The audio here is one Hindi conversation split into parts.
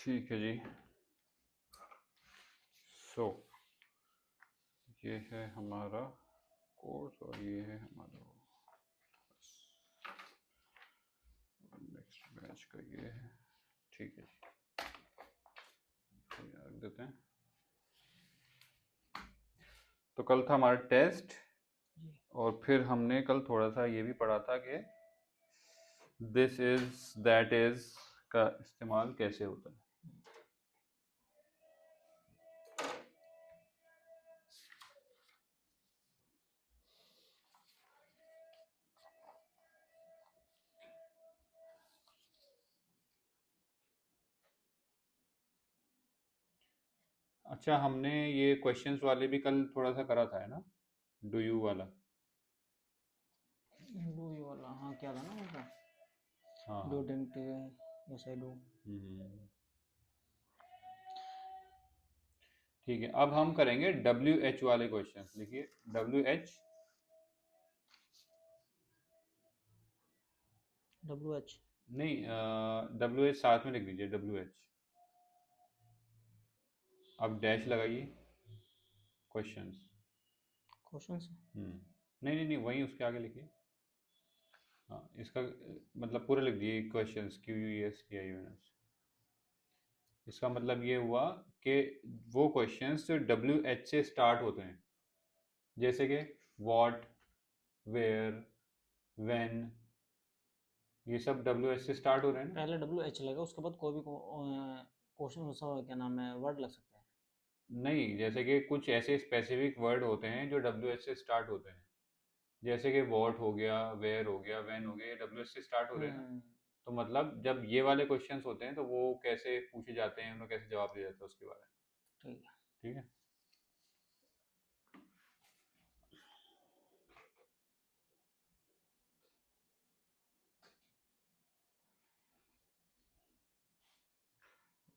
ठीक है जी। सो ये है हमारा कोर्स और ये है हमारा नेक्स्ट बैच का ये है। ठीक है जी, तो ये रख देते हैं। तो कल था हमारा टेस्ट और फिर हमने कल थोड़ा सा ये भी पढ़ा था कि दिस इज दैट इज का इस्तेमाल कैसे होता है। अच्छा, हमने ये क्वेश्चंस वाले भी कल थोड़ा सा करा था, है ना, डू यू वाला। डू यू वाला, हाँ क्या था ना उसका, हाँ do dent, yes I do. ठीक है, अब हम करेंगे डब्ल्यू एच वाले क्वेश्चंस। लिखिए डब्ल्यू एच। डब्ल्यू एच, नहीं, डब्ल्यू एच साथ में लिख दीजिए, डब्ल्यू एच। अब डैश लगाइए, क्वेश्चंस। क्वेश्चन। नहीं नहीं नहीं, वहीं उसके आगे लिखिए। हाँ, इसका मतलब पूरा लिख दिए, questions, Q U S T I N S. इसका मतलब ये हुआ कि वो क्वेश्चंस जो डब्ल्यू एच से स्टार्ट होते हैं, जैसे कि व्हाट, वेयर, व्हेन, ये सब डब्ल्यू एच से स्टार्ट हो रहे हैं ना। पहले डब्ल्यू एच लगेगा, उसके बाद कोई भी क्वेश्चन, क्या नाम है, वर्ड लग सकता है। नहीं, जैसे कि कुछ ऐसे स्पेसिफिक वर्ड होते हैं जो डब्ल्यू एच से स्टार्ट होते हैं, जैसे कि वॉट हो गया, वेयर हो गया, व्हेन हो गया, ये डब्ल्यू एच से स्टार्ट हो रहे हैं ना। हम्म। तो मतलब जब ये वाले क्वेश्चंस होते हैं तो वो कैसे पूछे जाते हैं, उन्हें कैसे जवाब दिया जाता है, उसके बारे में। ठीक है। ठीक है।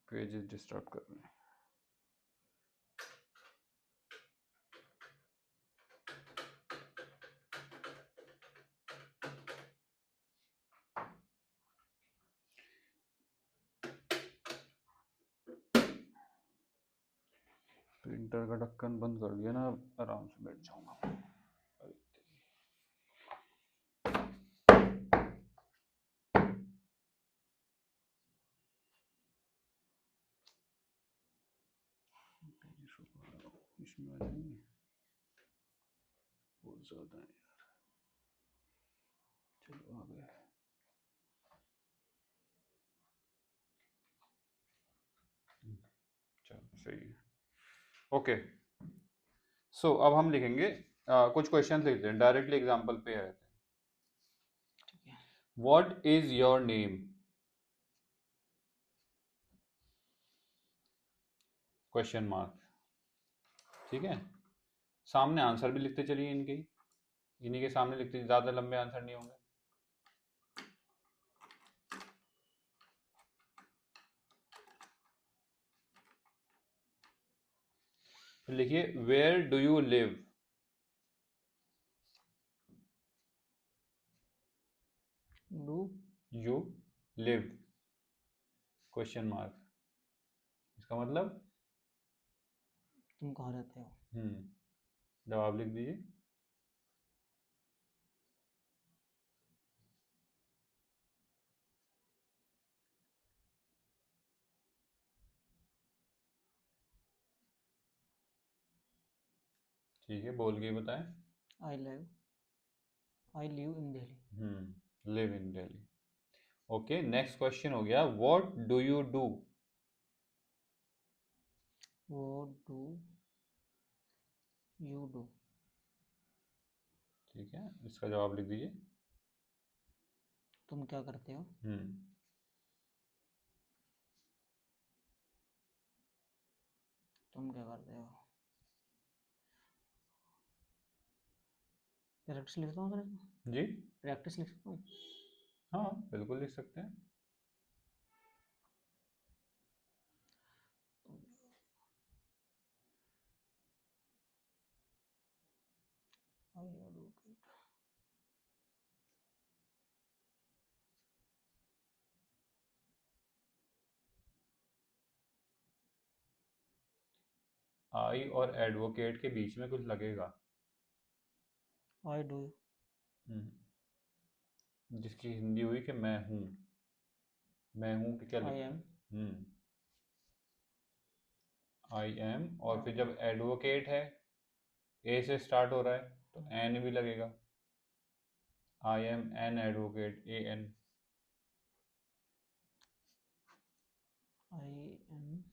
पेजेस डिस्टर्ब कर रहे हैं। प्रिंटर का ढक्कन बंद कर दिया ना, आराम से बैठ जाऊंगा। इसमें आ जाएंगे, बहुत ज्यादा है यार। चलो आ गए। चलो सही है। ओके, सो अब हम लिखेंगे कुछ क्वेश्चन लिखते हैं, डायरेक्टली एग्जांपल पे रहते हैं। ठीक है। What is your name, question mark. ठीक है, सामने आंसर भी लिखते चलिए इनके ही, इन्हीं के सामने लिखते, ज्यादा लंबे आंसर नहीं होंगे। फिर लिखिए where do you live, do you live, question mark. इसका मतलब तुम कहाँ रहते हो। जवाब लिख दीजिए। ठीक है, बोल के बताएं। I live, I live in Delhi. Live in Delhi. Okay, next question हो गया, व्हाट डू यू डू। वो डू यू डू। ठीक है, इसका जवाब लिख दीजिए। तुम क्या करते हो। हम्म तुम क्या करते हो। प्रैक्टिस लिखता हूँ सर इसमें, जी, प्रैक्टिस लिख सकता हूँ। हाँ बिल्कुल लिख सकते हैं। I do. आई और एडवोकेट के बीच में कुछ लगेगा। I do. जिसकी हिंदी हुई कि मैं हूँ। मैं हूँ कि क्या आई लिखते एम। हैं? आई एम, और फिर जब एडवोकेट है, ए से स्टार्ट हो रहा है, तो एन भी लगेगा। I am an advocate, A N. I am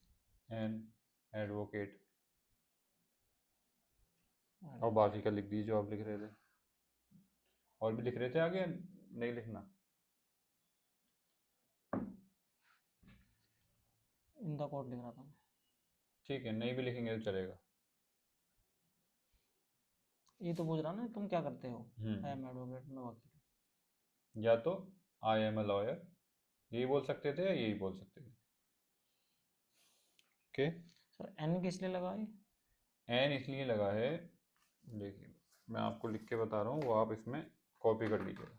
an advocate. और बाकी का लिख दीजिए जो आप लिख रहे थे। और भी लिख रहे थे आगे, नहीं लिखना? इन द कोर्ट लिख रहा था मैं। ठीक है, नहीं भी लिखेंगे तो चलेगा। ये तो पूछ रहा ना तुम क्या करते हो। आई हम्म एम एडवोकेट, मैं वकील। या तो आई एम अ लॉयर, यही बोल सकते थे या यही बोल सकते थे। ओके। सर एन किस लिए लगा है? एन इसलिए लगा है, देखिए मैं आपको लिख के बता रहा हूँ, वो आप इसमें कॉपी कर लीजिएगा।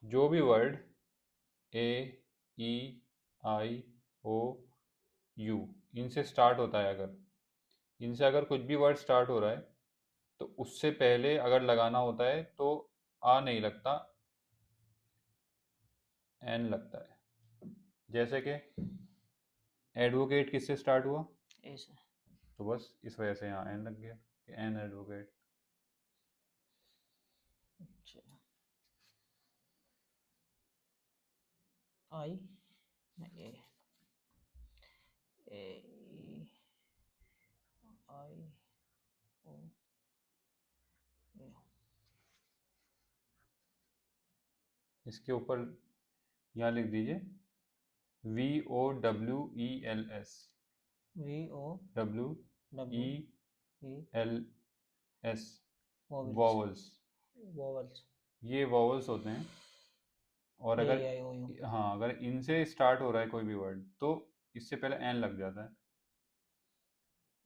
जो भी word A, E, I, O, U इनसे स्टार्ट होता है, अगर इनसे अगर कुछ भी वर्ड स्टार्ट हो रहा है, तो उससे पहले अगर लगाना होता है तो आ नहीं लगता, एन लगता है। जैसे कि एडवोकेट किससे स्टार्ट हुआ, ए से। तो बस इस वजह से यहाँ एन लग गया कि एन एडवोकेट। अच्छा। आई ए ए ई आई ओ ए। इसके ऊपर यहाँ लिख दीजिए V O W E L S. V O W W E E L S. Vowels. Vowels. Vowels. ये वॉवल्स होते हैं, और ए अगर आई ओ यू। हाँ अगर इनसे स्टार्ट हो रहा है कोई भी वर्ड, तो इससे पहले एन लग जाता है।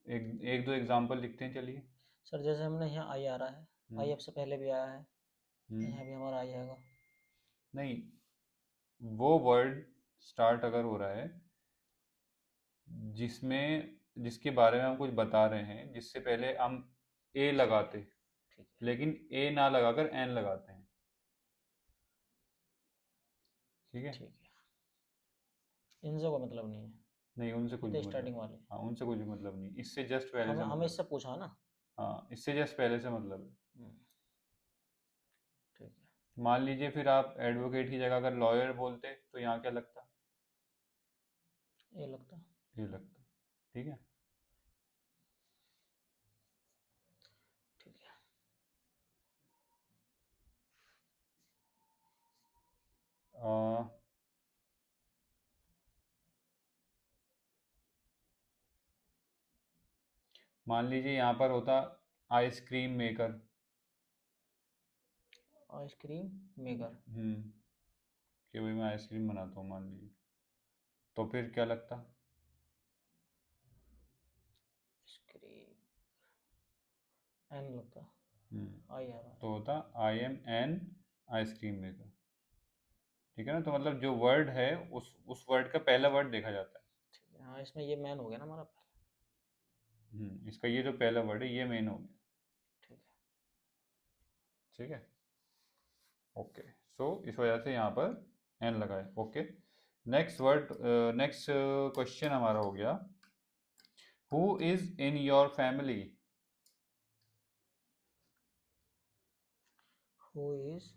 एक एक दो एग्जांपल लिखते हैं, चलिए। सर जैसे हमने यहाँ आई आ रहा है, आई हम्म अब से पहले भी आया है, हम्म यहाँ भी हमारा आई आएगा। नहीं, वो वर्ड स्टार्ट अगर हो रहा है जिसमें जिसके बारे में हम कुछ बता रहे हैं, जिससे पहले हम ए लगाते, ठीक है। लेकिन ए ना लगाकर एन लगाते हैं। ठीक है। ठीक है, इनसे कोई मतलब नहीं है। नहीं, उनसे ये कुछ तो भी मतलब स्टार्टिंग नहीं। वाले। हाँ, उनसे कुछ भी मतलब नहीं, इससे जस्ट पहले हमें से हमें मतलब इससे है। पूछा ना। हाँ, इससे जस्ट पहले से मतलब है। हम्म, ठीक है। मान लीजिए फिर आप एडवोकेट की जगह अगर लॉयर बोलते, तो यहाँ क्या लगता? ये लगता। ये लगता। ठीक है। ठीक है। आ, मान लीजिए यहाँ पर होता आइसक्रीम मेकर। Ice cream maker. कि भाई मैं आइसक्रीम बनाता हूँ मान लीजिए, तो फिर क्या लगता? आइसक्रीम एन लगता। आई आ रहा है। तो होता आई एम एन आइसक्रीम मेकर। ठीक है ना, तो मतलब जो वर्ड है उस वर्ड का पहला वर्ड देखा जाता है। ठीक है, हाँ इसमें ये मैन हो गया ना हमारा पहले। इसका ये जो पहला वर्ड है ये मेन हो गया। ठीक है। ठीक है। ओके। सो इस वजह से यहाँ पर एन लगा है। Okay. Next word, next question हमारा हो गया, who is in your family. Who is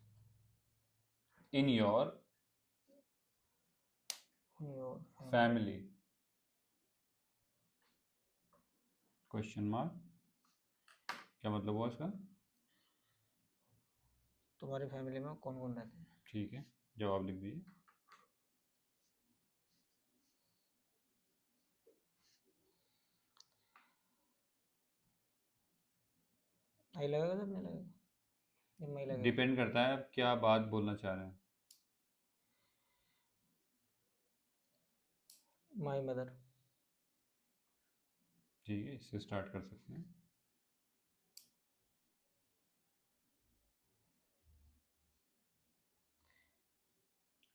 in your your family. Family, question mark. क्या मतलब हुआ इसका? तुम्हारी फैमिली में कौन कौन रहते हैं? ठीक है, जवाब लिख दीजिए। आई लगेगा जब नहीं लगेगा, ये मई लगेगा। डिपेंड करता है आप क्या बात बोलना चाह रहे हैं। My mother. ठीक है, इससे स्टार्ट कर सकते हैं।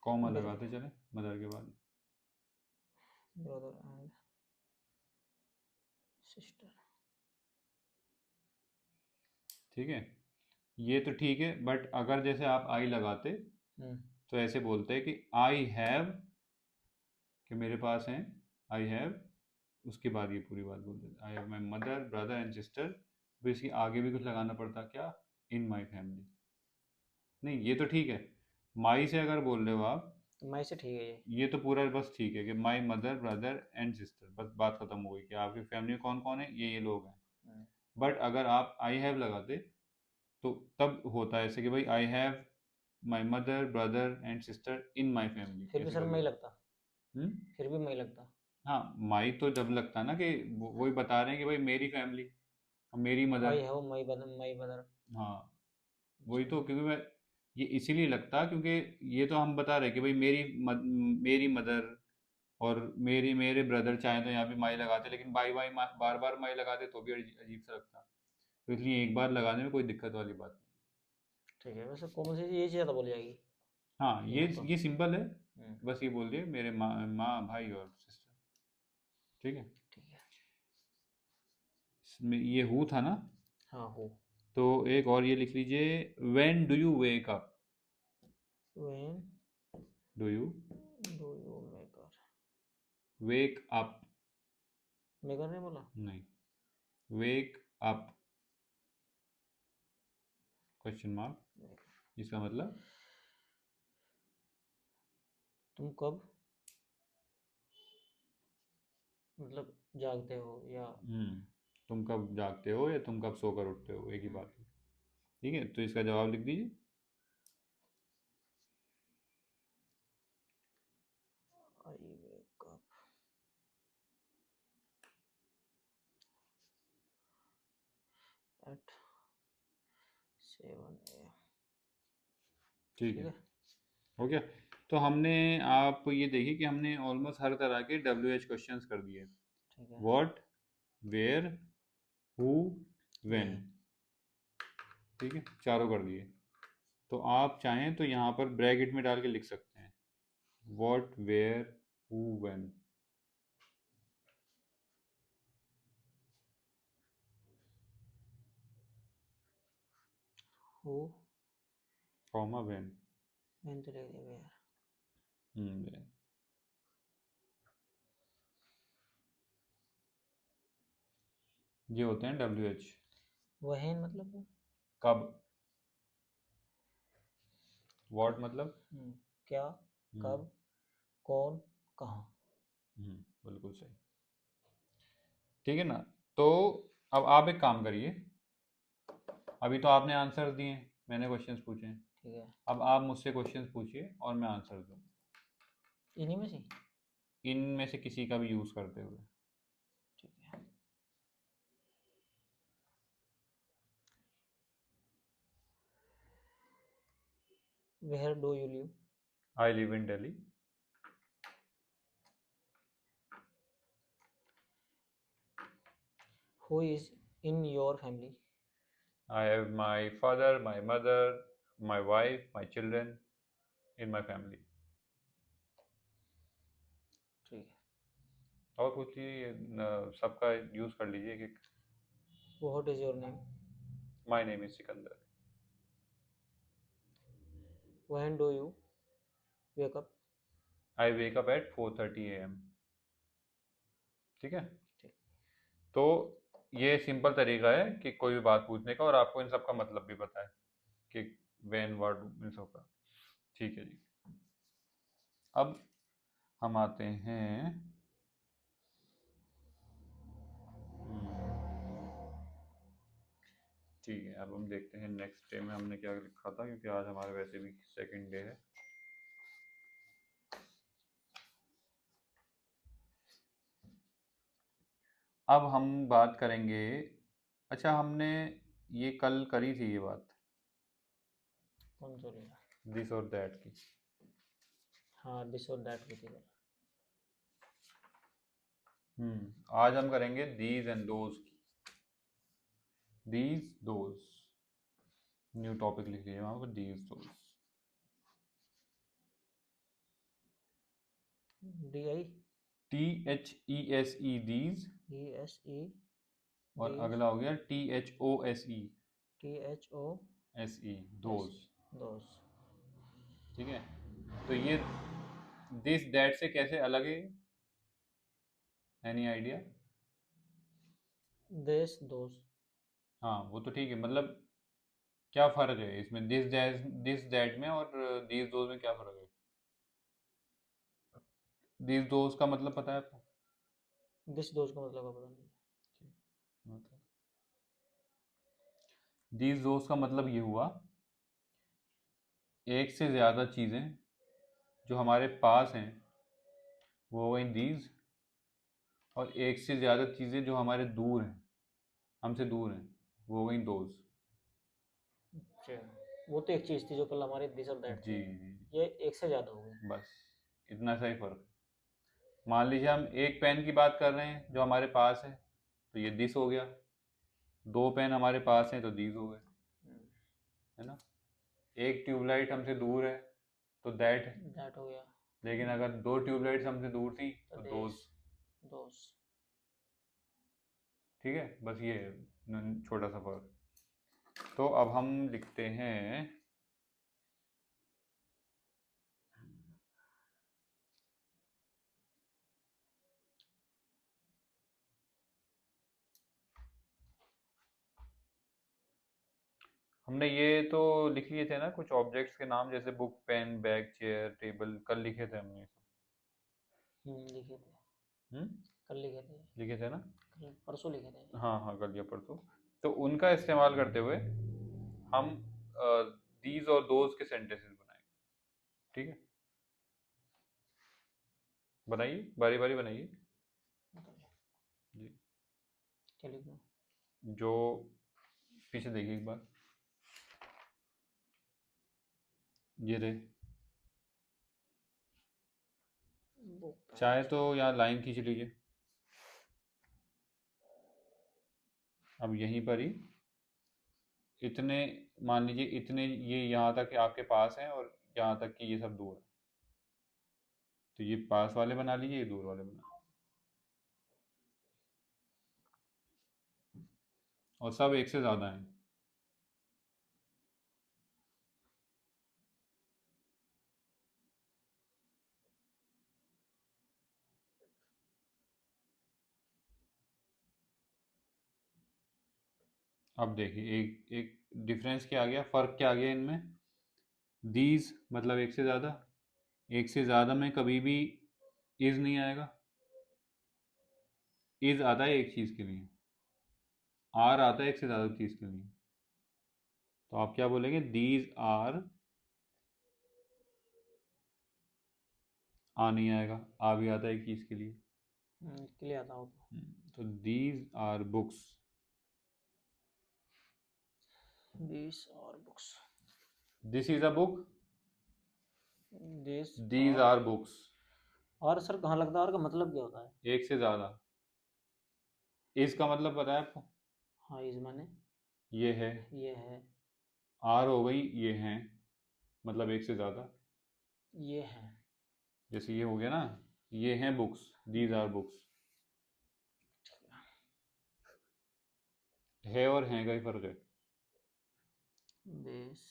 कॉमा लगाते चले मदर के बाद। Brother and sister. ठीक है, ये तो ठीक है, बट अगर जैसे आप आई लगाते तो ऐसे बोलते हैं कि आई हैव, कि मेरे पास हैं, आई हैव, उसके बाद ये पूरी बात बोल देते, आई have my mother brother and sister, तो इसके आगे भी कुछ लगाना पड़ता, क्या, इन माई फैमिली। नहीं ये तो ठीक है, माई से अगर बोल रहे हो आप, तो माई से ठीक है ये तो पूरा बस ठीक है कि my mother brother and sister, बस बात खत्म हो गई कि आपकी फैमिली में कौन कौन है, ये लोग हैं। बट अगर आप आई हैव लगाते तो तब होता है ऐसे कि भाई आई have my mother brother and sister in my family, फिर भी ऐसे सर करके। मई लगता, हम्म, फिर भी मई लगता। हाँ माई तो जब लगता है ना कि वही बता रहे हैं कि भाई मेरी फैमिली, मेरी आई मदर। Have my mother. हाँ वही तो, क्योंकि मैं ये इसीलिए लगता क्योंकि ये तो हम बता रहे हैं कि भाई मेरी मदर और मेरी मेरे ब्रदर, चाहे तो यहाँ पे माई लगाते, लेकिन बाई बाई बार बार माई लगाते तो भी अजीब सा लगता, तो इसलिए एक बार लगाने में कोई दिक्कत वाली बात नहीं। ठीक है, वैसे कॉमन सी ये चीज़ ज़्यादा बोली जाएगी हाँ यहाँ तो। ये सिंपल है, हम्म, बस ये बोल दिए मेरे माँ भाई और सिस्टर। ठीक है, ठीक है। इसमें ये हु था ना, हाँ हो। तो एक और ये लिख लीजिए, when do you wake up, when do you do you maker, wake up, maker ने बोला। नहीं, वेक अप क्वेश्चन मार्क, इसका मतलब तुम कब मतलब जागते हो या। तुम कब जागते हो या तुम कब सोकर उठते हो, एक ही बात है। ठीक है, तो इसका जवाब लिख दीजिए। आई वेक अप एट 7 AM। ठीक ठीक है, है। हो गया। तो हमने, आप ये देखिए कि हमने ऑलमोस्ट हर तरह के WH क्वेश्चंस कर दिए, ठीक है। What, where, who, when. नहीं। ठीक है, चारों कर दिए। तो आप चाहें तो यहाँ पर ब्रैकेट में डाल के लिख सकते हैं, व्हाट वेयर हु व्हेन। हो। Comma when. मैंने तो लिख दिया वेयर। व्हेन। ये होते हैं WH। वहन मतलब। कब, व्हाट मतलब, क्या, हम्म कब, कौन, कहाँ। बिल्कुल सही। ठीक है ना, तो अब आप एक काम करिए, अभी तो आपने आंसर दिए, मैंने क्वेश्चंस पूछे हैं, ठीक है। अब आप मुझसे क्वेश्चंस पूछिए और मैं आंसर दूँ, इन्हीं में से। इनमें से किसी का भी यूज़ करते हुए। ठीक है। Where do you live. I live in Delhi. Who is in your family. I have my father, my mother, my wife, my children in my family. ठीक है। और पूछ लीजिए, सबका यूज़ कर लीजिए कि what is your name. My name is Sikandar. When do you wake up. I wake up at 4:30 AM। ठीक है, ठीक। तो ये सिंपल तरीका है कि कोई भी बात पूछने का और आपको इन सब का मतलब भी पता है कि व्हेन व्हाट इन सब का। ठीक है जी, अब हम आते हैं, ठीक है, अब हम देखते हैं नेक्स्ट डे में हमने क्या लिखा था, क्योंकि आज हमारे वैसे भी सेकंड डे है। अब हम बात करेंगे, अच्छा हमने ये कल करी थी ये बात, कौन सा लिया। दिस और दैट की। हाँ दिस और दैट की थी। आज हम करेंगे दीज एंड दोज की, दीज दोज, न्यू टॉपिक लिख लीजिए वहाँ पर, these those. D I THESE, these, E S E और these, अगला हो गया THOSE, THOSE, दोज। those. ठीक है, तो ये दिस दैट से कैसे अलग है? Any idea? this, those. हाँ वो तो ठीक है, मतलब क्या फर्क है इसमें दिस दैट में और दीज दोज में क्या फर्क है? दीज दोज का मतलब पता है आपको? this, those का मतलब पता नहीं। दीज दोज का मतलब ये हुआ, एक से ज़्यादा चीज़ें जो हमारे पास हैं वो हो गई दीज, और एक से ज़्यादा चीज़ें जो हमारे दूर हैं, हमसे दूर हैं, वो हो गई दोज। अच्छा, वो तो एक चीज़ थी जो कल हमारे दिस और दैट जी थी, जी, ये एक से ज़्यादा हो गई। बस इतना सा ही फर्क। मान लीजिए हम एक पेन की बात कर रहे हैं जो हमारे पास है, तो ये दिस हो गया। दो पेन हमारे पास हैं तो दीज हो गए, है ना। एक ट्यूबलाइट हमसे दूर है तो दैट है, दैट हो गया। लेकिन अगर दो ट्यूबलाइट्स हमसे दूर थी तो तो दोज। दिस, दोस। ठीक है, बस ये है छोटा सा फर्क। तो अब हम लिखते हैं हमने ये तो लिख लिए थे ना कुछ ऑब्जेक्ट्स के नाम, जैसे book, pen, bag, chair, table, कल लिखे थे हमने ये लिखे थे, सब। कल लिखे थे, लिखे थे ना? कल परसों लिखे थे। हाँ हाँ, कल या परसों। तो उनका इस्तेमाल करते हुए हम दीज और दोज के सेंटेंसेस बनाएंगे। ठीक है, बनाइए, बारी बारी बनाइए जी। क्या लिखना? जो पीछे देखिए एक बार, ये रहे। चाहे तो यहाँ लाइन खींच लीजिए, अब यहीं पर ही इतने, मान लीजिए इतने, ये यहाँ तक आपके पास हैं और यहाँ तक कि ये सब दूर है, तो ये पास वाले बना लीजिए, ये दूर वाले बना, और सब एक से ज़्यादा हैं। अब देखिए एक एक डिफरेंस क्या आ गया, फ़र्क क्या आ गया इनमें। दीज मतलब एक से ज़्यादा, एक से ज़्यादा में कभी भी इज़ नहीं आएगा, इज़ आता है एक चीज़ के लिए, आर आता है एक से ज़्यादा चीज़ के लिए। तो आप क्या बोलेंगे, दीज आर, आ नहीं आएगा, आ भी आता है एक चीज़ के लिए। के लिए आता हो तो these are books, this are books, this is a book, this these are. Are books. और सर कहाँ लगता है, और का मतलब क्या होता है? एक से ज़्यादा, इसका मतलब पता है आपको? हाँ, इस माने ये है, ये है, आर हो गई ये हैं, मतलब एक से ज़्यादा। ये है। जैसे ये हो गया ना, ये हैं बुक्स, दीज आर बुक्स। है और हैं का ही फर्क है, दिस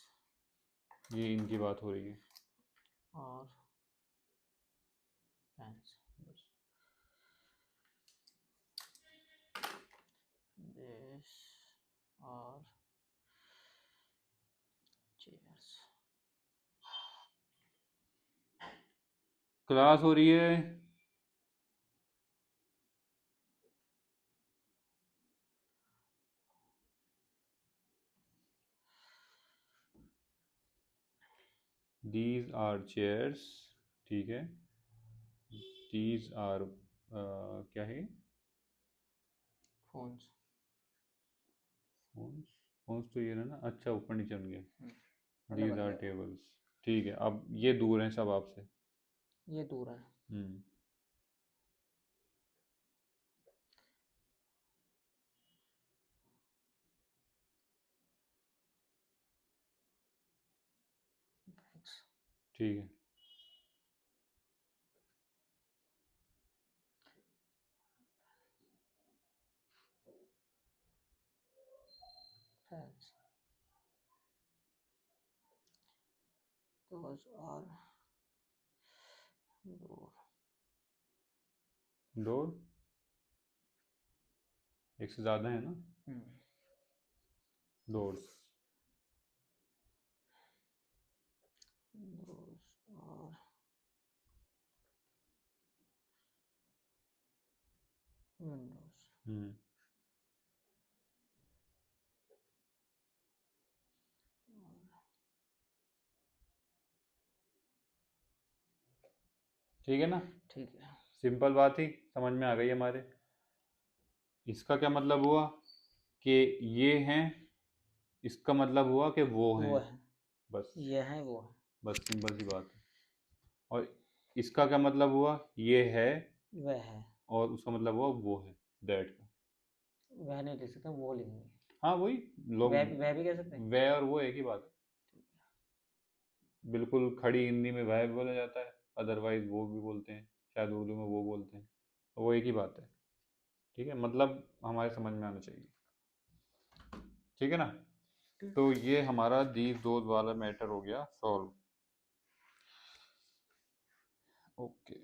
ये इनकी बात हो रही है। और पेन्स, दिस और चेयर्स। क्लास हो रही है। दीज आर चेयर्स, ठीक है। दीज आर क्या है, फोन्स। फोन्स, फोन्स तो ये रहा ना, अच्छा ऊपर नीचे बन गया। अलग दीज आर अलग है। टेबल्स, ठीक है। अब ये दूर हैं सब आपसे। ये दूर है। हम्म, बैग्स। ठीक है। has. Those are door. Door एक से ज्यादा है ना, डोर्स। Those are windows. ठीक है ना, ठीक है। सिंपल बात ही समझ में आ गई हमारे। इसका क्या मतलब हुआ कि ये हैं, इसका मतलब हुआ कि वो हैं। वो है, बस ये है, वो है, बस सिंपल सी बात है। और इसका क्या मतलब हुआ, ये है वह है। और उसका मतलब हुआ वो है, दैट का। वह नहीं लिख सकते, वो लिखेंगे। हाँ वही लोग, वह भी कह सकते हैं। वह और वो एक ही बात है। बिल्कुल खड़ी हिंदी में वह भी बोला जाता है, अदरवाइज वो भी बोलते हैं, शायद उर्दू में वो बोलते हैं, तो वो एक ही बात है। ठीक है, मतलब हमारे समझ में आना चाहिए। ठीक है ना, तो ये हमारा दीज दोज वाला मैटर हो गया सॉल्व। ओके,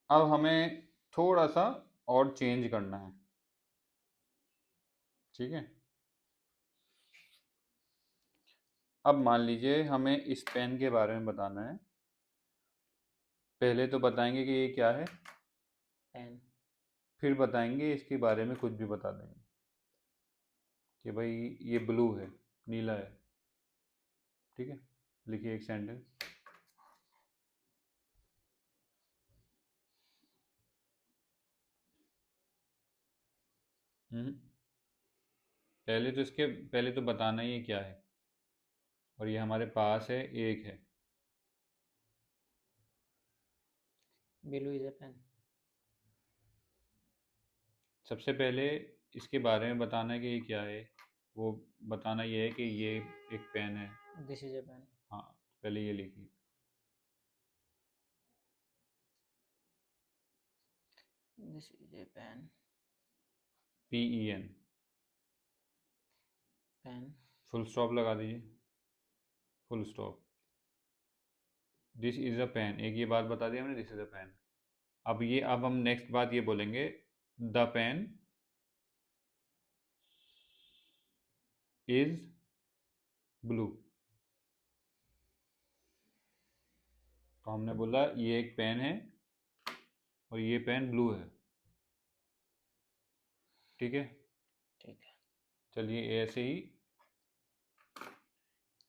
अब हमें थोड़ा सा और चेंज करना है। ठीक है, अब मान लीजिए हमें इस पेन के बारे में बताना है। पहले तो बताएंगे कि ये क्या है, पेन। फिर बताएंगे इसके बारे में कुछ भी बता देंगे कि भाई ये ब्लू है, नीला है। ठीक है, लिखिए एक सेंटेंस। पहले तो इसके पहले तो बताना ही है क्या है, और ये हमारे पास है, एक है। Blue is a pen. सबसे पहले इसके बारे में बताना है कि ये क्या है, वो बताना ये है कि ये एक पेन है। This is a pen. हाँ, पहले ये लिखिए। This is a pen. PEN, pen. Full stop लगा दीजिए, full stop. This is a pen, एक ये बात बता दी हमने, दिस इज अ पेन। अब हम नेक्स्ट बात ये बोलेंगे, द पेन इज ब्लू। तो हमने बोला ये एक पेन है और ये पेन ब्लू है। ठीक है, ठीक है। चलिए ऐसे ही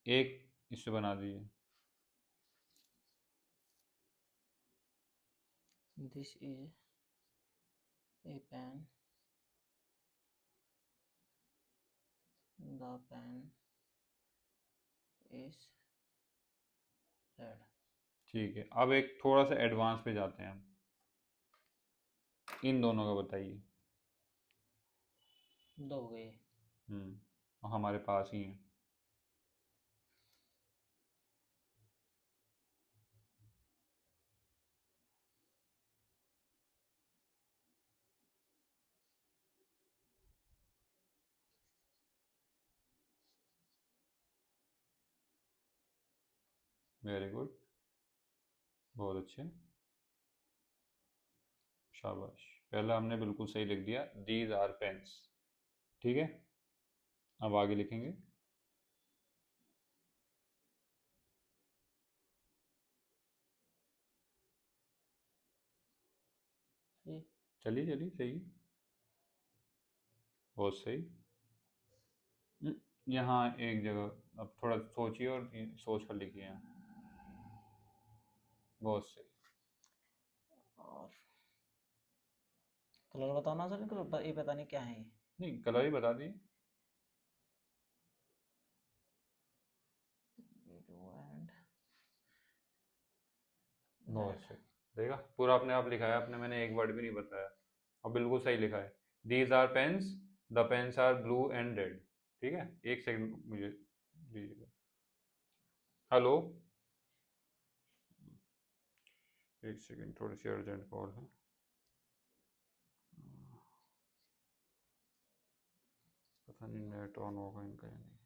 एक इससे बना दीजिए। This is a pen. The pen is red. ठीक है, अब एक थोड़ा सा एडवांस पे जाते हैं हम। इन दोनों का बताइए। दो हो गए। और हमारे पास ही है। वेरी गुड, बहुत अच्छे, शाबाश। पहला हमने बिल्कुल सही लिख दिया, दीज आर पेन्स। ठीक है, अब आगे लिखेंगे। चलिए चलिए, सही, बहुत सही। यहाँ एक जगह अब थोड़ा सोचिए और सोच कर लिखिए यहाँ। बहुत सही। और कलर बताओ ना सर, इनको ये पता नहीं क्या है ये। नहीं, कलर ही बता दिए। ब्लू एंड बहुत रेड। सही, देखा पूरा अपने आप लिखा है आपने, मैंने एक वर्ड भी नहीं बताया और बिल्कुल सही लिखा है। These are pens, the pens are blue and red. ठीक है, एक सेकंड मुझे दीजिएगा। हेलो, एक सेकंड, थोड़ी सी अर्जेंट कॉल है। पता नहीं नेट ऑन होगा इनका या नहीं।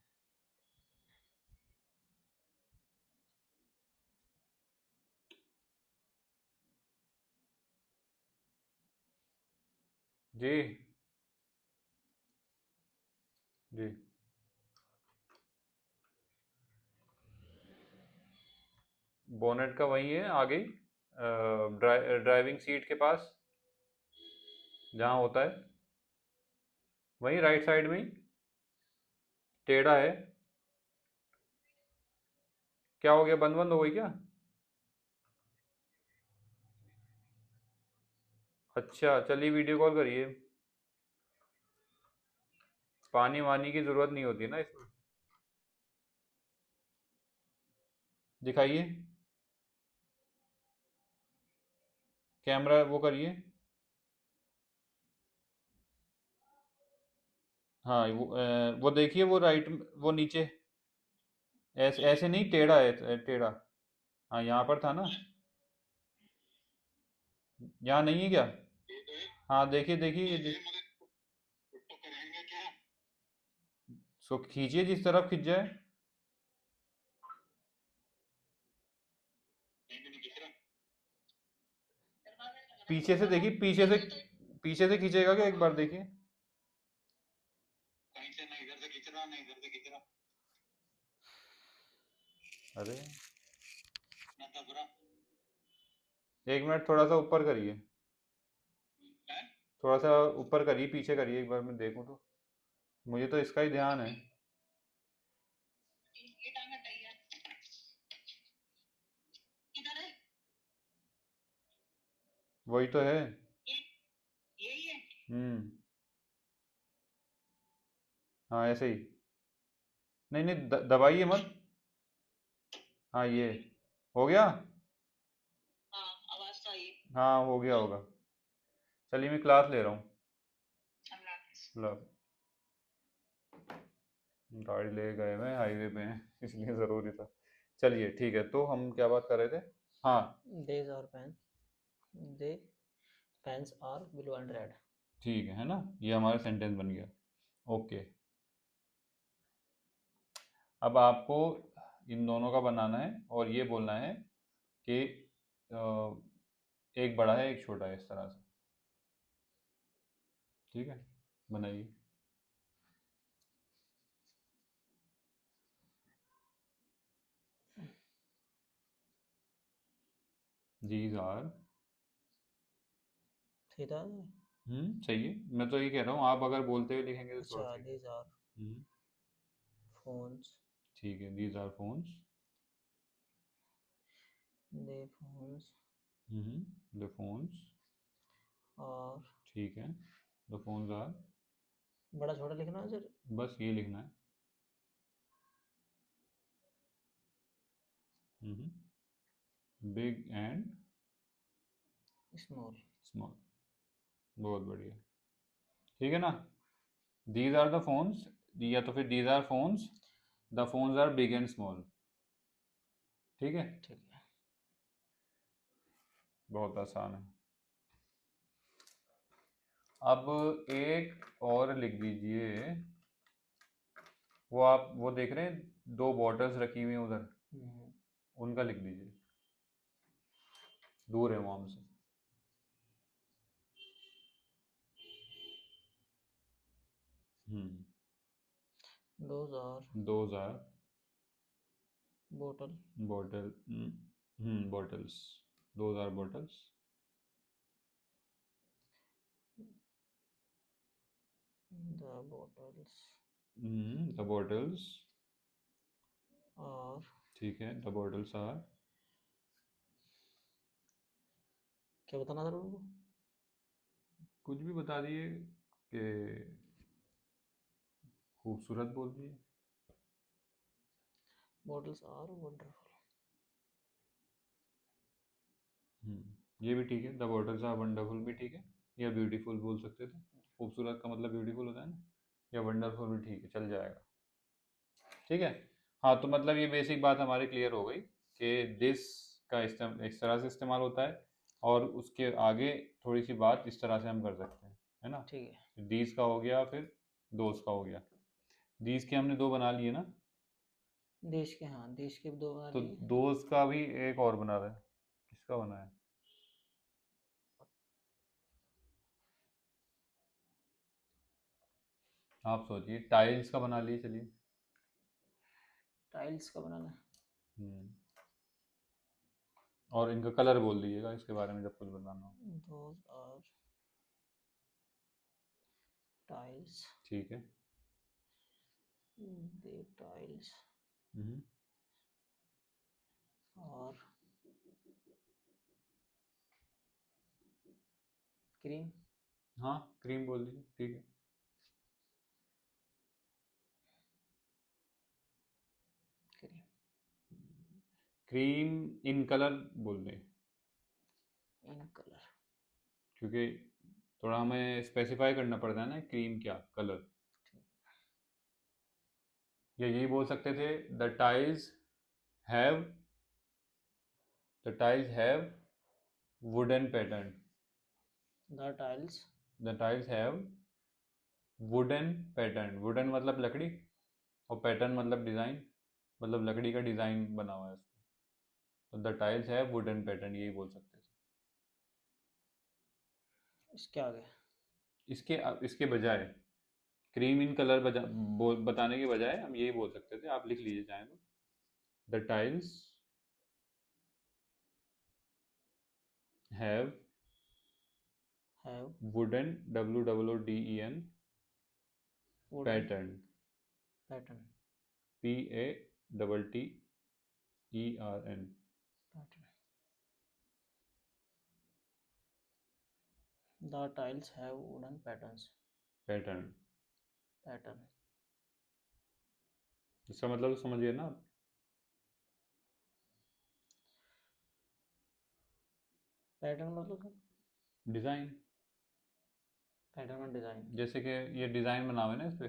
जी जी, बोनेट का वही है आगे ही, ड्राइविंग सीट के पास जहाँ होता है, वही राइट साइड में ही, टेढ़ा है। क्या हो गया, बंद बंद हो गई क्या? अच्छा चलिए, वीडियो कॉल करिए। पानी वानी की जरूरत नहीं होती ना इसमें। दिखाइए, कैमरा वो करिए। हाँ वो देखिए, वो राइट, वो नीचे, ऐसे ऐसे नहीं, टेढ़ा है, टेढ़ा। हाँ यहाँ पर था ना, यहाँ नहीं है क्या? हाँ देखिए देखिए, सो खींचिए, जिस तरफ खींच जाए। पीछे से देखिए, पीछे से खींचेगा क्या, एक बार देखिए। अरे एक मिनट, थोड़ा सा ऊपर करिए, थोड़ा सा ऊपर करिए, पीछे करिए, एक बार मैं देखूं तो। मुझे तो इसका ही ध्यान है। वही तो है। हम्म। हाँ ऐसे ही। नहीं नहीं, दबाइए मत। हाँ ये हो गया। हाँ हो गया होगा। चलिए मैं क्लास ले रहा हूँ। लो, गाड़ी ले गए, मैं हाईवे पे हैं इसलिए ज़रूरी था। चलिए ठीक है, तो हम क्या बात कर रहे थे? हाँ These are pens. The pens are blue and red. ठीक है ना, ये हमारा सेंटेंस बन गया। ओके, अब आपको इन दोनों का बनाना है और ये बोलना है कि एक बड़ा है एक छोटा है, इस तरह से। ठीक है, बनाइए। दीज आर, सीधा। सही है, मैं तो ये कह रहा हूँ, आप अगर बोलते हुए लिखेंगे तो थोड़ा अच्छा, सही these are है। phones. ठीक है, these are phones. The phones the phones. are, ठीक है, द फोन्स आर। बड़ा छोटा लिखना है सर। बस ये लिखना है। Big and Small. स्मॉल, बहुत बढ़िया। ठीक है ना, दीज आर द फोन्स, या तो फिर these are phones, the phones are big and small. ठीक है, ठीक है। बहुत आसान है। अब एक और लिख दीजिए, वो आप वो देख रहे हैं, दो बॉटल्स रखी हुई हैं उधर, हम्म, उनका लिख दीजिए, दूर है वो हमसे। हम्म, Those are those are bottle. Bottle, bottles, those are bottles. The bottles the bottles, are, ठीक है, द बॉटल्स आर, क्या बताना था उनको? कुछ भी बता दिए कि खूबसूरत बोल दिए। Bottles are wonderful. ये भी ठीक है, द बॉटल्स आर वंडरफुल भी ठीक है, या ब्यूटीफुल बोल सकते थे, खूबसूरत का मतलब ब्यूटीफुल होता है ना, या वंडरफुल भी ठीक है, चल जाएगा। ठीक है, हाँ, तो मतलब ये बेसिक बात हमारी क्लियर हो गई कि दिस का इस तरह से इस्तेमाल होता है, और उसके आगे थोड़ी सी बात इस तरह से हम कर सकते हैं, है ना। ठीक है। दीज का हो गया, फिर दोस्त का हो गया। दीज के हमने दो बना लिए ना, देश के, हाँ देश के दो बना तो लिए। दोस्त का भी एक और बना रहा है। किसका बना है? आप सोचिए, टाइल्स का बना लिए, चलिए। टाइल्स का बनाना है। हम्म। और इनका कलर बोल दीजिएगा इसके बारे में जब कुछ बताना हो। दोज आर टाइल्स, ठीक है। दे टाइल्स हम्म। और क्रीम। हाँ, क्रीम बोल दीजिए, ठीक है। क्रीम क्रीम इन कलर बोल दें, इन कलर। क्योंकि थोड़ा हमें स्पेसिफाई करना पड़ता है ना, क्रीम क्या कलर। या यही बोल सकते थे, the tiles have the tiles have wooden pattern. The tiles the tiles have wooden pattern. Wooden मतलब लकड़ी, और पैटर्न मतलब डिज़ाइन, मतलब लकड़ी का डिज़ाइन बना हुआ है उसमें। तो the tiles have wooden pattern, यही बोल सकते थे। इसके आगे। इसके इसके बजाय, क्रीम इन कलर बताने के बजाय हम यही बोल सकते थे, आप लिख लीजिए चाहें तो, the tiles have have wooden, WOODEN wooden pattern, pattern. PATTERN। Pattern. The tiles have wooden patterns. Pattern, pattern. इसका मतलब तो समझिए ना आप। पैटर्न मतलब डिज़ाइन, पैटर्न में डिजाइन। जैसे कि ये डिज़ाइन बना हुआ है ना इस पे,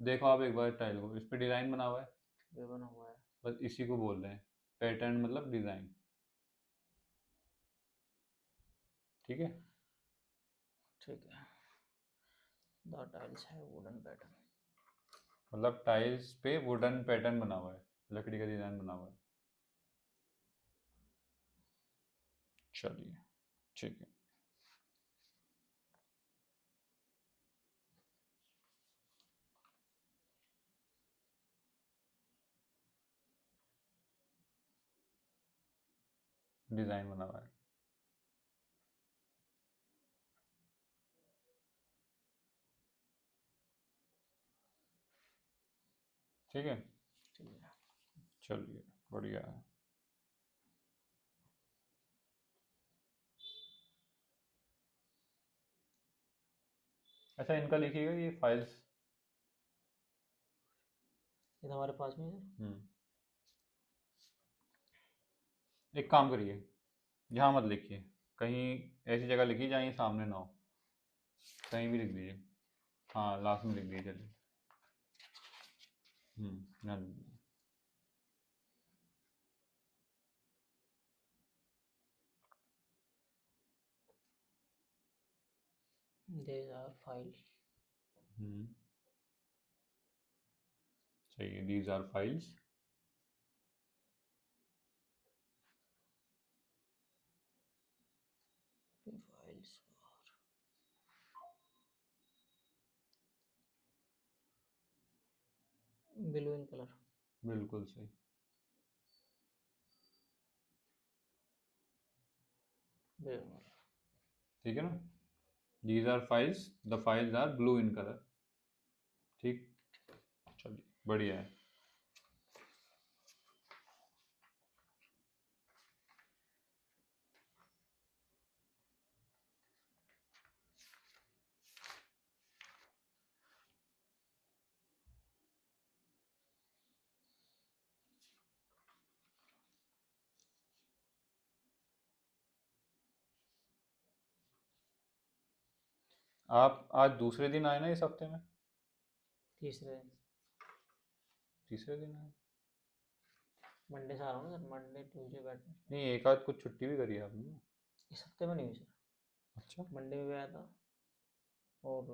देखो आप एक बार टाइल को, इस पे डिज़ाइन बना हुआ है, ये बना हुआ है। बस इसी को बोल रहे हैं पैटर्न, मतलब डिज़ाइन। ठीक है। ठीक है। The tiles have wooden pattern. मतलब टाइल्स पे वुडन पैटर्न बना हुआ है, लकड़ी का डिज़ाइन बना हुआ है। चलिए, ठीक है। डिज़ाइन बना हुआ है। ठीक है। ठीक है। चलिए, बढ़िया है। अच्छा, इनका लिखिएगा ये फाइल्स। ये तो हमारे पास में है। हम्म। एक काम करिए, यहाँ मत लिखिए, कहीं ऐसी जगह लिखिए जहाँ ये सामने ना हो, कहीं भी लिख दीजिए। हाँ, लास्ट में लिख दीजिए, चलिए। यहाँ लिख दीजिए। These are file। हम्म, सही है, these are files. Files blue in colour. बिल्कुल सही। ठीक है ना, these are files, the files are blue in colour. ठीक, चलिए, बढ़िया है। आप आज दूसरे दिन आए ना इस हफ्ते में? तीसरे। तीसरे दिन है। मंडे से आ रहा हूँ ना सर, मंडे ट्यूसडे वेडनेसडे। नहीं, एक आध कुछ छुट्टी भी करी है आपने। इस हफ्ते में नहीं हुई सर, अच्छा। मंडे में भी आया था और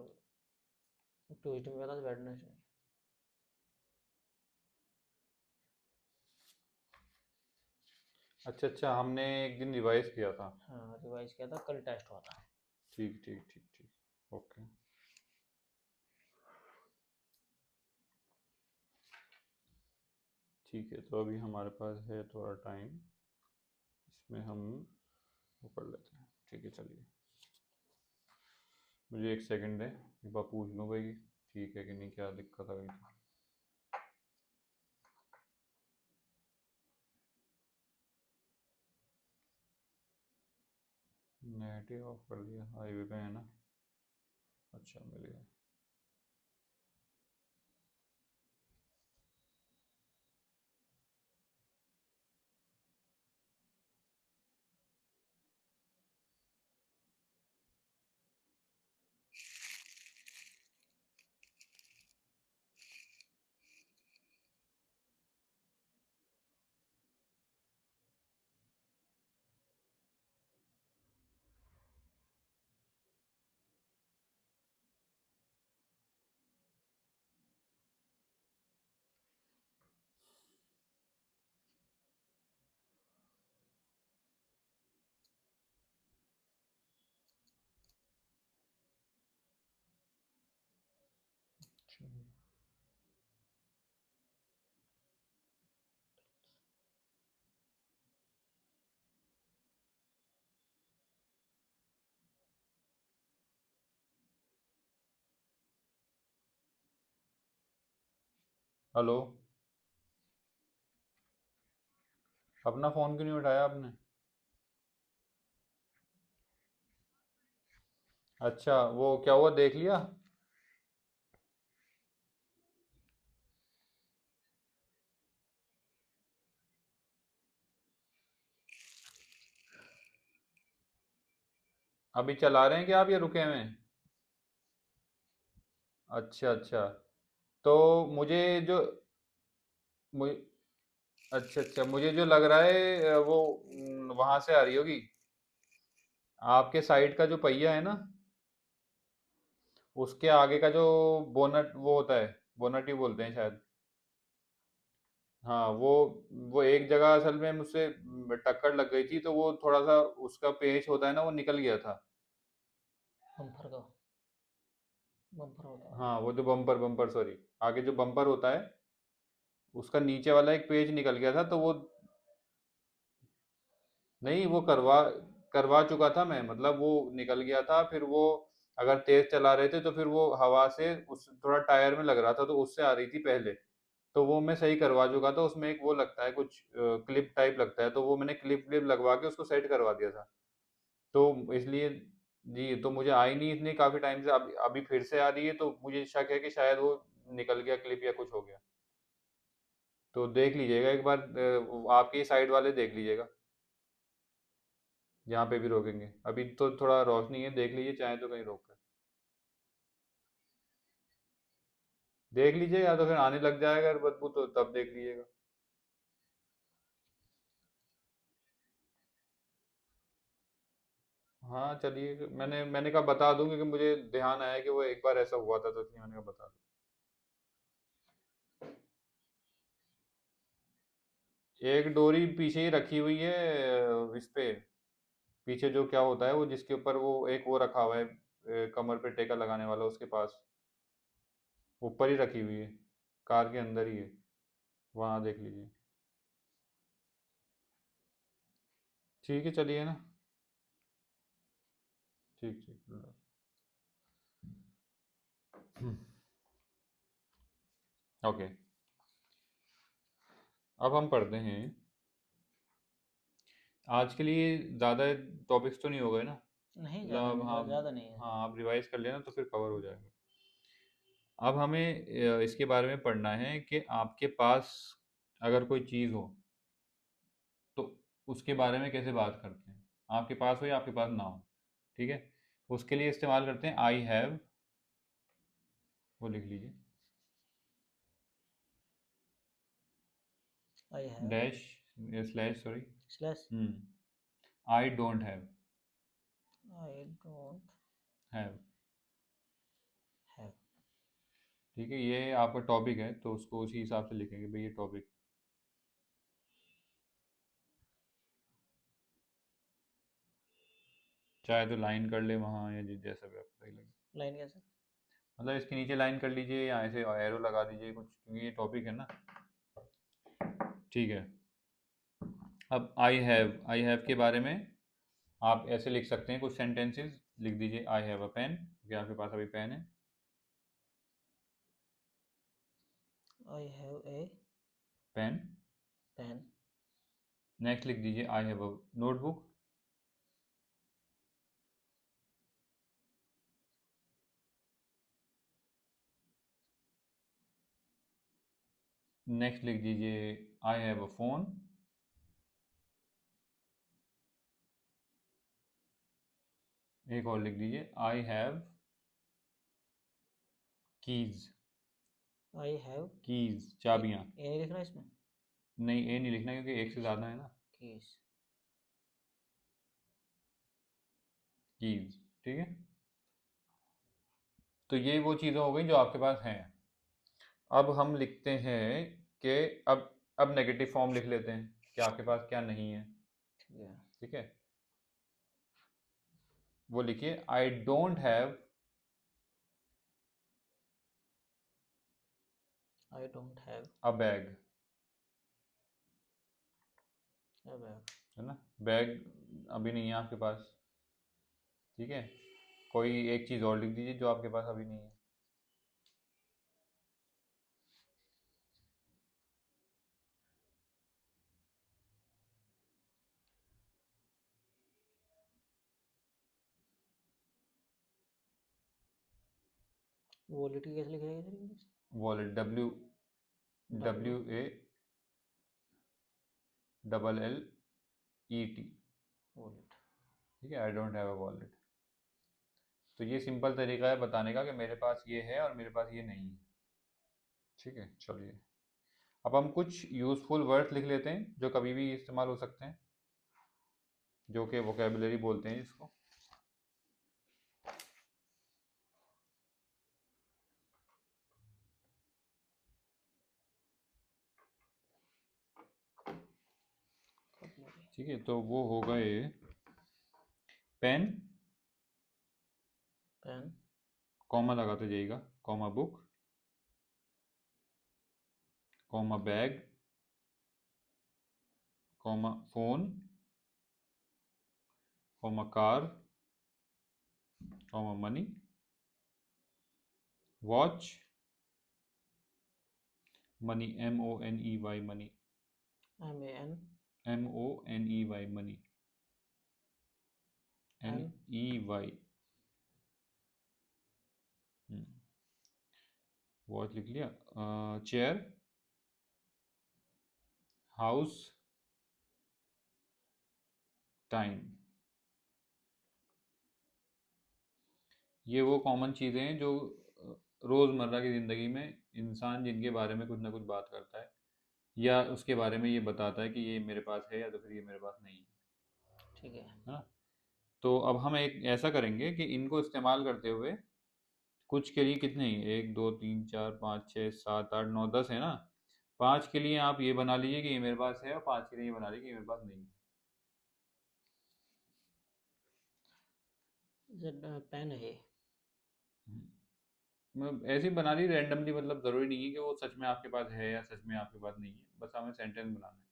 ट्यूसडे में आया था, वेडनेसडे में। अच्छा अच्छा, हमने एक दिन रिवाइज किया था। हाँ रिवाइज किया था, कल टेस्ट हुआ था। ठीक ठीक ठीक ठीक, ओके। ठीक है, तो अभी हमारे पास है थोड़ा टाइम, इसमें हम वो कर लेते हैं। ठीक है चलिए, मुझे एक सेकंड है, एक बार पूछ लूँ भाई ठीक है कि नहीं, क्या दिक्कत आ गई थी। नेगेटिव ऑफ कर लिया, हाईवे पे है ना। अच्छा मिल गया। चलिए। हेलो, अपना फ़ोन क्यों नहीं उठाया आपने? अच्छा, वो क्या हुआ देख लिया? अभी चला रहे हैं क्या आप, या रुके हुए हैं? अच्छा अच्छा, तो मुझे जो मुझे अच्छा अच्छा, मुझे जो लग रहा है वो वहां से आ रही होगी। आपके साइड का जो पहिया है ना, उसके आगे का जो बोनट वो होता है, बोनट ही बोलते हैं शायद। हाँ वो एक जगह असल में मुझसे टक्कर लग गई थी, तो वो थोड़ा सा उसका पेच होता है ना, वो निकल गया था। बम्पर का, बम्पर होता है। हाँ वो जो बम्पर बम्पर सॉरी, आगे जो बम्पर होता है, उसका नीचे वाला एक पेज निकल गया था, तो वो नहीं, वो करवा करवा चुका था मैं, मतलब वो निकल गया था। फिर वो अगर तेज चला रहे थे तो फिर वो हवा से उस थोड़ा टायर में लग रहा था, तो उससे आ रही थी पहले। तो वो मैं सही करवा चुका था, उसमें एक वो लगता है कुछ क्लिप टाइप लगता है, तो वो मैंने क्लिप क्लिप लगवा के उसको सेट करवा दिया था। तो इसलिए जी, तो मुझे आई नहीं इतनी काफी टाइम से, अभी अभी फिर से आ रही है, तो मुझे शक है कि शायद वो निकल गया क्लिप या कुछ हो गया। तो देख लीजिएगा एक बार, आपके साइड वाले देख लीजिएगा, जहाँ पे भी रोकेंगे। अभी तो थोड़ा रोशनी है, देख लीजिए चाहे तो कहीं रोक कर देख लीजिए, या तो फिर आने लग जाएगा अगर बदबू, तो तब देख लीजिएगा। हाँ चलिए, मैंने कहा बता दूं, क्योंकि मुझे ध्यान आया कि वो एक बार ऐसा हुआ था, तो इसलिए मैंने कहा बता दूं। एक डोरी पीछे ही रखी हुई है इस पे, पीछे जो क्या होता है वो, जिसके ऊपर वो एक वो रखा हुआ है, कमर पे टेका लगाने वाला, उसके पास ऊपर ही रखी हुई है, कार के अंदर ही है, वहाँ देख लीजिए। ठीक है चलिए ना। ठीक ठीक। ओके, अब हम पढ़ते हैं। आज के लिए ज़्यादा टॉपिक्स तो नहीं हो गए ना? नहीं ज़्यादा मतलब नहीं, हाँ। ज़्यादा नहीं है। हाँ, आप रिवाइज कर लेना तो फिर कवर हो जाएगा। अब हमें इसके बारे में पढ़ना है कि आपके पास अगर कोई चीज़ हो, तो उसके बारे में कैसे बात करते हैं, आपके पास हो या आपके पास ना हो। ठीक है, उसके लिए इस्तेमाल करते हैं आई हैव, वो लिख लीजिए। I have dash slash sorry slash I don't have I don't have have. ठीक है, ये आपका टॉपिक है तो उसको उसी हिसाब से लिखेंगे भाई ये टॉपिक। चाहे तो लाइन कर ले वहाँ या जैसा भी आपको सही लगे। लाइन कैसे? मतलब इसके नीचे लाइन कर लीजिए या ऐसे एरो लगा दीजिए कुछ, क्योंकि ये टॉपिक है ना। ठीक है, अब आई हैव के बारे में आप ऐसे लिख सकते हैं कुछ सेंटेंसेस। लिख दीजिए आई हैव अ पेन, क्योंकि आपके पास अभी पेन है। I have a pen. pen. Next लिख दीजिए I have a notebook. Next लिख दीजिए आई हैव अ फोन। एक और लिख दीजिए I have keys. I have keys चाबियां। ये नहीं लिखना इसमें? नहीं, ए नहीं लिखना क्योंकि एक से ज़्यादा है ना। keys. कीज, ठीक है। तो ये वो चीज़ें हो गई जो आपके पास हैं। अब हम लिखते हैं कि अब नेगेटिव फॉर्म लिख लेते हैं कि आपके पास क्या नहीं है। ठीक है। ठीक है, वो लिखिए I don't have I don't have a bag. a bag. है ना, बैग अभी नहीं है आपके पास। ठीक है, कोई एक चीज़ और लिख दीजिए जो आपके पास अभी नहीं है। वॉलेट की कैसे लिखा जाएगा English? Wallet, W W A double L E T. Wallet. ठीक है, I don't have a wallet. तो ये सिंपल तरीका है बताने का कि मेरे पास ये है और मेरे पास ये नहीं है। ठीक है, चलिए अब हम कुछ यूज़फुल वर्ड्स लिख लेते हैं जो कभी भी इस्तेमाल हो सकते हैं, जो कि वोकेबलरी बोलते हैं जिसको। ठीक है, तो वो हो गए पेन, पेन। कॉमा लगाते जाइएगा, comma book, comma bag, comma phone, comma car, comma money, watch, money MONEY money, MAN MONEY money, NEY। Watch लिख लिया। Chair, house, time. ये वो कॉमन चीज़ें हैं जो रोज़मर्रा की ज़िंदगी में इंसान जिनके बारे में कुछ ना कुछ बात करता है या उसके बारे में ये बताता है कि ये मेरे पास है या तो फिर ये मेरे पास नहीं है। ठीक है। हाँ, तो अब हम एक ऐसा करेंगे कि इनको इस्तेमाल करते हुए कुछ के लिए कितने ही, 1 2 3 4 5 6 7 8 9 10 है ना। 5 के लिए आप ये बना लीजिए कि ये मेरे पास है और 5 के लिए ये बना लीजिए कि ये मेरे पास नहीं है। पेन है। मैं ऐसे ही बना ली रैंडमली, मतलब ज़रूरी नहीं है कि वो सच में आपके पास है या सच में आपके पास नहीं है, बस हमें सेंटेंस बनाना है।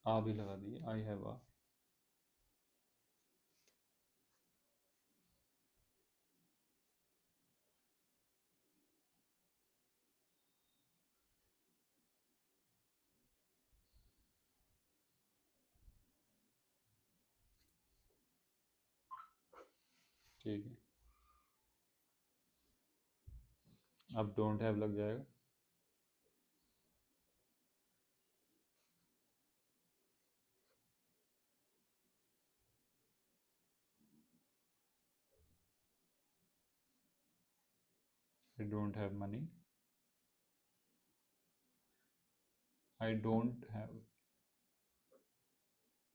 आ भी लगा दिए, आई हैव आ। ठीक है, अब डोंट हैव लग जाएगा। I don't have money, I don't have,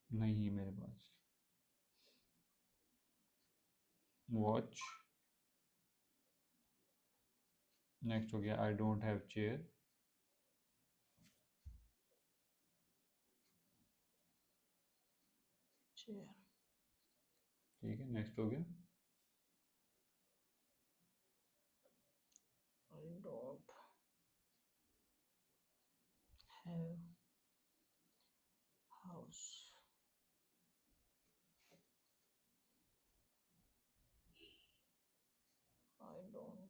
नहीं है मेरे पास। वॉच, नेक्स्ट हो गया I don't have chair. Chair. ठीक है, नेक्स्ट हो गया I don't have house. I don't.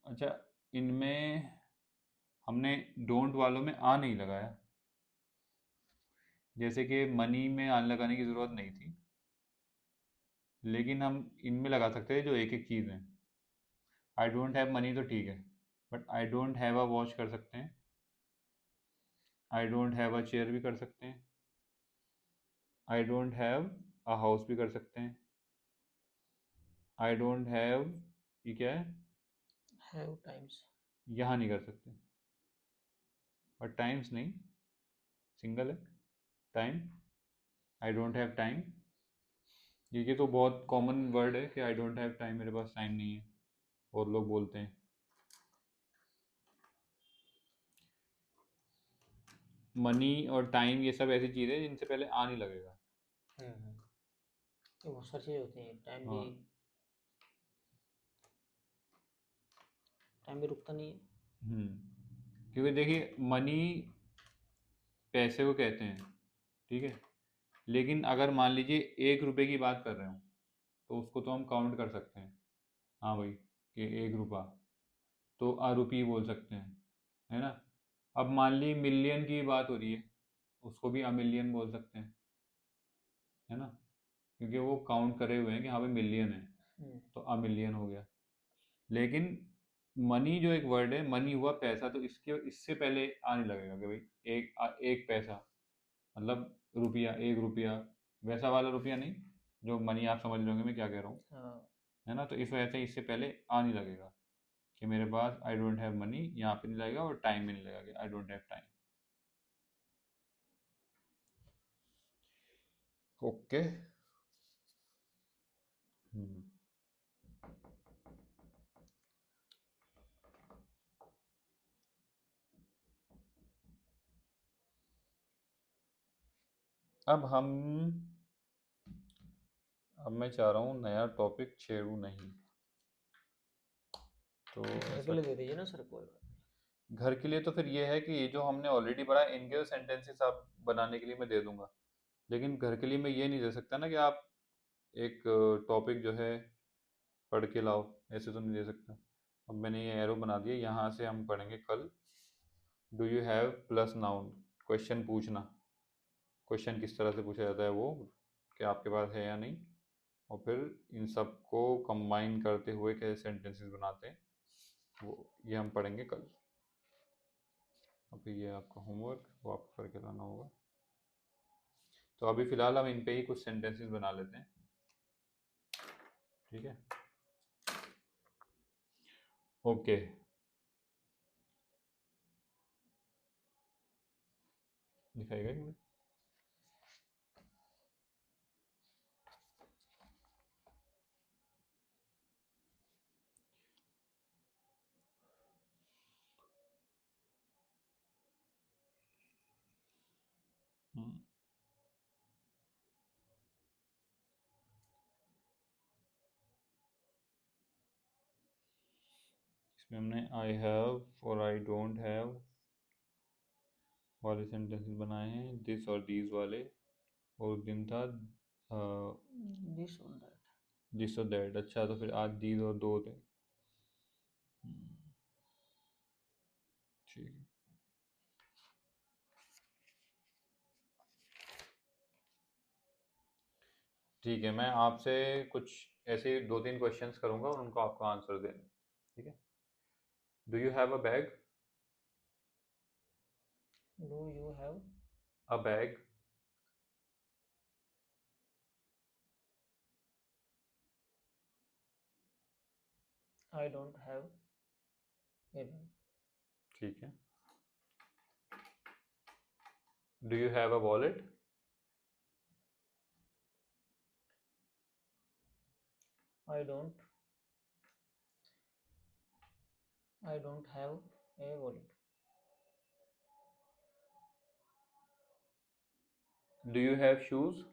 अच्छा, इनमें हमने डोंट वालों में आ नहीं लगाया, जैसे कि मनी में आन लगाने की ज़रूरत नहीं थी, लेकिन हम इनमें लगा सकते हैं जो एक एक चीज़ है। आई डोंट हैव मनी तो ठीक है, but I don't have a watch कर सकते हैं, I don't have a chair भी कर सकते हैं, I don't have a house भी कर सकते हैं, आई डोंट हैव, ये क्या है, हैव टाइम्स। यहाँ नहीं कर सकते, और टाइम्स नहीं, सिंगल है, time, I don't have time. ये तो बहुत कॉमन वर्ड है कि आई डोंट हैव टाइम, मेरे पास टाइम नहीं है, और लोग बोलते हैं। मनी और टाइम ये सब ऐसी चीज़ है जिनसे पहले आ नहीं लगेगा। ये बहुत सारी चीज़ें होती हैं, टाइम भी। हाँ। टाइम भी रुकता नहीं है। क्योंकि देखिए मनी पैसे को कहते हैं, ठीक है, लेकिन अगर मान लीजिए 1 रुपए की बात कर रहे हो तो उसको तो हम काउंट कर सकते हैं, हाँ भाई, कि 1 रुपया, तो आ रुपी बोल सकते हैं, है ना। अब मान ली मिलियन की बात हो रही है, उसको भी अ मिलियन बोल सकते हैं, है ना, क्योंकि वो काउंट करे हुए हैं कि हाँ भाई मिलियन है, तो अ मिलियन हो गया। लेकिन मनी जो एक वर्ड है, मनी हुआ पैसा, तो इसके इससे पहले आने लगेगा कि भाई एक पैसा, मतलब रुपया, 1 रुपया, वैसा वाला रुपया नहीं, जो मनी आप समझ लोगे मैं क्या कह रहा हूँ, हाँ। है ना। तो इस वजह से इससे पहले आ नहीं लगेगा कि मेरे पास आई डोंट हैव मनी, यहाँ पे नहीं लगेगा, और टाइम में नहीं लगेगा कि I don't have time. Okay. अब हम, अब मैं चाह रहा हूँ नया टॉपिक छेड़ू नहीं, तो घर के ऐसा, लिए दे दीजिए ना सर, कोई बात घर के लिए तो फिर ये है कि ये जो हमने ऑलरेडी पढ़ा है, इनके सेंटेंसेस आप बनाने के लिए मैं दे दूंगा, लेकिन घर के लिए मैं ये नहीं दे सकता ना कि आप एक टॉपिक जो है पढ़ के लाओ, ऐसे तो नहीं दे सकता। अब मैंने ये एरो बना दिया, यहाँ से हम पढ़ेंगे कल। Do you have plus noun, question पूछना, क्वेश्चन किस तरह से पूछा जाता है वो, कि आपके पास है या नहीं, और फिर इन सब को कंबाइन करते हुए कैसे सेंटेंसेस बनाते हैं, वो ये हम पढ़ेंगे कल। अभी ये आपका होमवर्क, वो आपको करके लाना होगा। तो अभी फ़िलहाल हम इन पे ही कुछ सेंटेंसेस बना लेते हैं, ठीक है। ओके, दिखाएगा कि नहीं? हम्म, इसमें हमने आई हैव और आई डोंट हैव वाले सेंटेंसेस बनाए हैं, दिस और दीज वाले, और उस दिन था दिस और दैट। दिस और दैट। अच्छा, तो फिर आज दीज और दो थे। ठीक है। ठीक है, मैं आपसे कुछ ऐसे 2-3 क्वेश्चंस करूंगा और उनको आपको आंसर देना। ठीक है। Do you have a bag? Do you have a bag? I don't have a bag. ठीक है। Do you have a wallet? I don't have a wallet. Do you have shoes?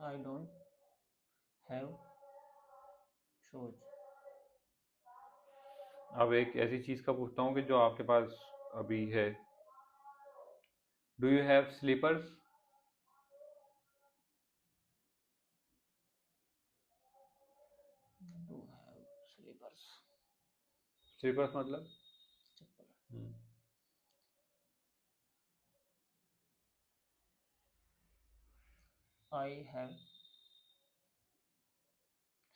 I don't have shoes. अब एक ऐसी चीज का पूछता हूँ कि जो आपके पास अभी है। Do you have slippers? Do have slippers. Slippers मतलब? चप्पल। हम्म, आई हैव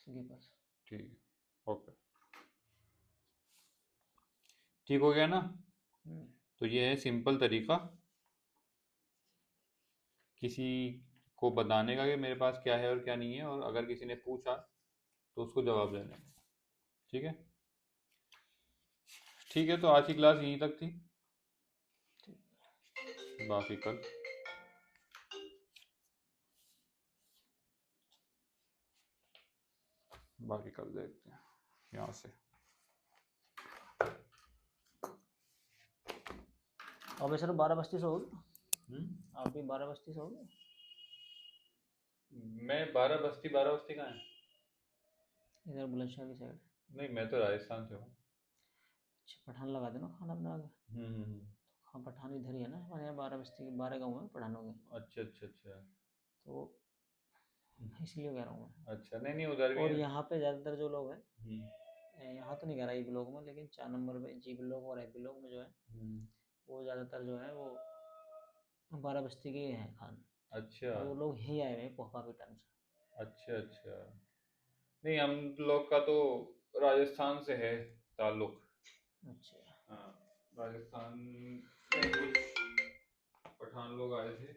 स्लीपर्स। ठीक है। ओके, ठीक हो गया ना? तो ये है सिंपल तरीका किसी को बताने का कि मेरे पास क्या है और क्या नहीं है, और अगर किसी ने पूछा तो उसको जवाब देने का। ठीक है। ठीक है, तो आज की क्लास यहीं तक थी। बाकी कल देखते हैं यहाँ से। अबे सर 12 बस्ती से होगी। आप भी 12 बस्ती से होगे? मैं 12 बस्ती कहाँ है? इधर बुलंदशहर की साइड। नहीं, मैं तो राजस्थान से हूँ। अच्छा, पठान लगा देना खाना बना के। हम्म। हाँ, पठान इधर ही है ना, हमारे यहाँ 12 बस्ती के 12 गाँव हैं पठानों के। अच्छा अच्छा अच्छा। तो इसलिए कह रहा हूँ मैं। अच्छा, नहीं नहीं, उधर भी और है। यहाँ पे ज़्यादातर जो लोग हैं, हम्म यहाँ तो नहीं कह रहा ई ब्लॉक में, लेकिन 4 नंबर पे जी ब्लॉक और एफ ब्लॉक में जो है, हम्म। वो ज़्यादातर जो है वो 12 बस्ती के ही हैं खान। अच्छा और वो लोग ही आए हुए हैं पोहा के टाइम से। अच्छा अच्छा। नहीं, हम लोग का तो राजस्थान से है ताल्लुक। अच्छा। हाँ, राजस्थान से कुछ पठान लोग आए थे